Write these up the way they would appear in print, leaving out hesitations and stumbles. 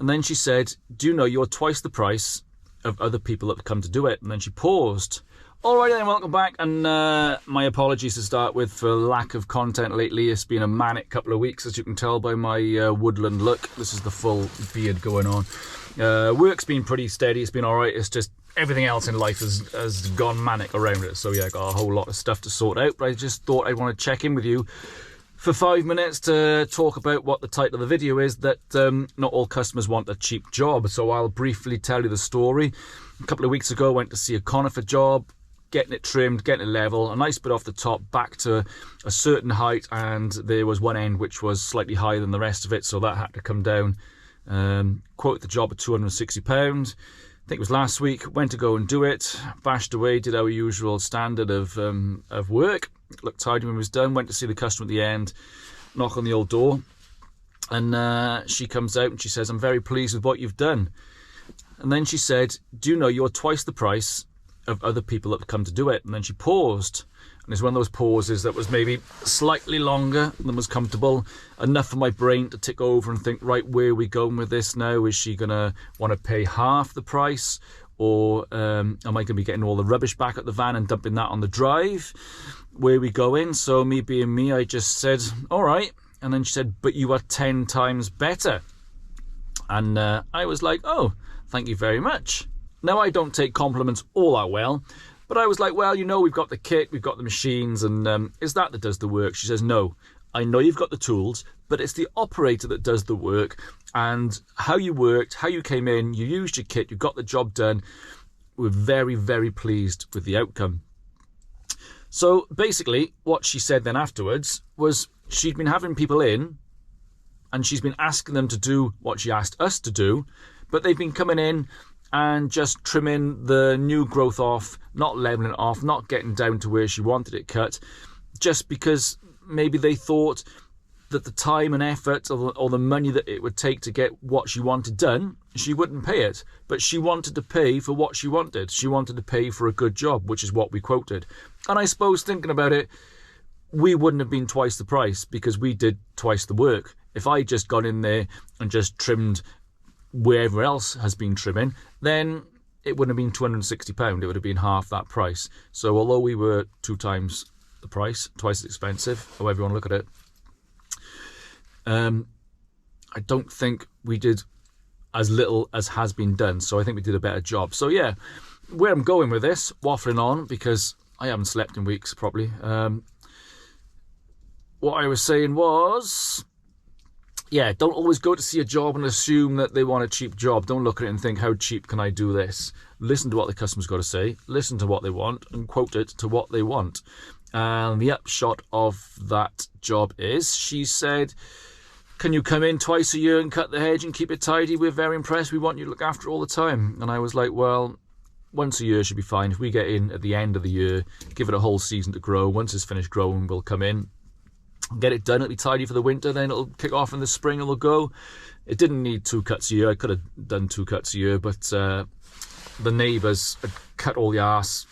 And then she said, do you know you're twice the price of other people that have come to do it? And then she paused. Alright then, welcome back, and my apologies to start with for lack of content lately. It's been a manic couple of weeks, as you can tell by my woodland look. This is the full beard going on. Work's been pretty steady, it's been alright. It's just everything else in life has gone manic around it. So yeah, I got a whole lot of stuff to sort out, but I just thought I'd want to check in with you for 5 minutes to talk about what the title of the video is, that not all customers want a cheap job. So I'll briefly tell you the story. A couple of weeks ago, I went to see a conifer job, getting it trimmed, getting it level, a nice bit off the top back to a certain height, and there was one end which was slightly higher than the rest of it, so that had to come down. Quoted the job at £260. I think it was last week. Went to go and do it, bashed away, did our usual standard of work, looked tidy when it was done, went to see the customer at the end, knock on the old door, and she comes out and she says, I'm very pleased with what you've done. And then she said, do you know you're twice the price of other people that have come to do it? And then she paused, and it's one of those pauses that was maybe slightly longer than was comfortable, enough for my brain to tick over and think, right, where are we going with this now? Is she gonna want to pay half the price, or am I gonna be getting all the rubbish back at the van and dumping that on the drive? Where are we going? So me being me, I just said, all right. And then she said, but you are 10 times better. And I was like, oh, thank you very much. Now, I don't take compliments all that well, but I was like, well, you know, we've got the kit, we've got the machines, and is that does the work? She says, no, I know you've got the tools, but it's the operator that does the work, and how you worked, how you came in, you used your kit, you got the job done. We're very, very pleased with the outcome. So basically, what she said then afterwards was she'd been having people in, and she's been asking them to do what she asked us to do, but they've been coming in and just trimming the new growth off, not leveling it off, not getting down to where she wanted it cut, just because maybe they thought that the time and effort or the money that it would take to get what she wanted done, she wouldn't pay it. But she wanted to pay for what she wanted. She wanted to pay for a good job, which is what we quoted. And I suppose, thinking about it, we wouldn't have been twice the price because we did twice the work. If I just got in there and just trimmed wherever else has been trimming, then it wouldn't have been £260. It would have been half that price. So although we were 2 times the price, twice as expensive, however you want to look at it, I don't think we did as little as has been done. So I think we did a better job. So yeah, where I'm going with this, waffling on because I haven't slept in weeks properly. What I was saying was, yeah, don't always go to see a job and assume that they want a cheap job. Don't look at it and think, how cheap can I do this? Listen to what the customer's got to say, listen to what they want, and quote it to what they want. And the upshot of that job is, she said, can you come in twice a year and cut the hedge and keep it tidy? We're very impressed. We want you to look after it all the time. And I was like, well, once a year should be fine. If we get in at the end of the year, give it a whole season to grow. Once it's finished growing, we'll come in, get it done, it'll be tidy for the winter, then it'll kick off in the spring, it'll go. It didn't need 2 cuts a year. I could have done 2 cuts a year, but the neighbours had cut all the arse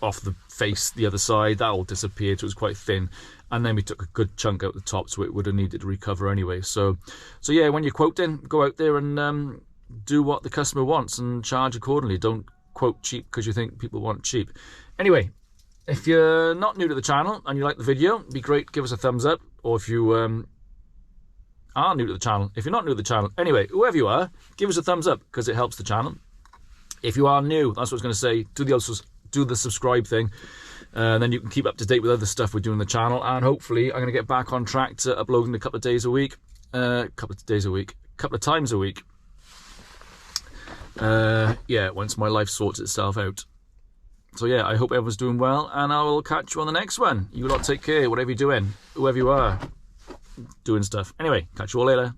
off the face the other side. That all disappeared, so it was quite thin, and then we took a good chunk out the top, so it would have needed to recover anyway. So yeah, when you're quoting, go out there and do what the customer wants and charge accordingly. Don't quote cheap because you think people want cheap. Anyway, if you're not new to the channel and you like the video, it'd be great, give us a thumbs up. Or if you are new to the channel, if you're not new to the channel, anyway, whoever you are, give us a thumbs up because it helps the channel. If you are new, that's what I was going to say, do the subscribe thing, and then you can keep up to date with other stuff we're doing on the channel. And hopefully I'm going to get back on track to uploading a couple of times a week. Yeah, once my life sorts itself out. So yeah, I hope everyone's doing well, and I will catch you on the next one. You lot take care, whatever you're doing, whoever you are, doing stuff. Anyway, catch you all later.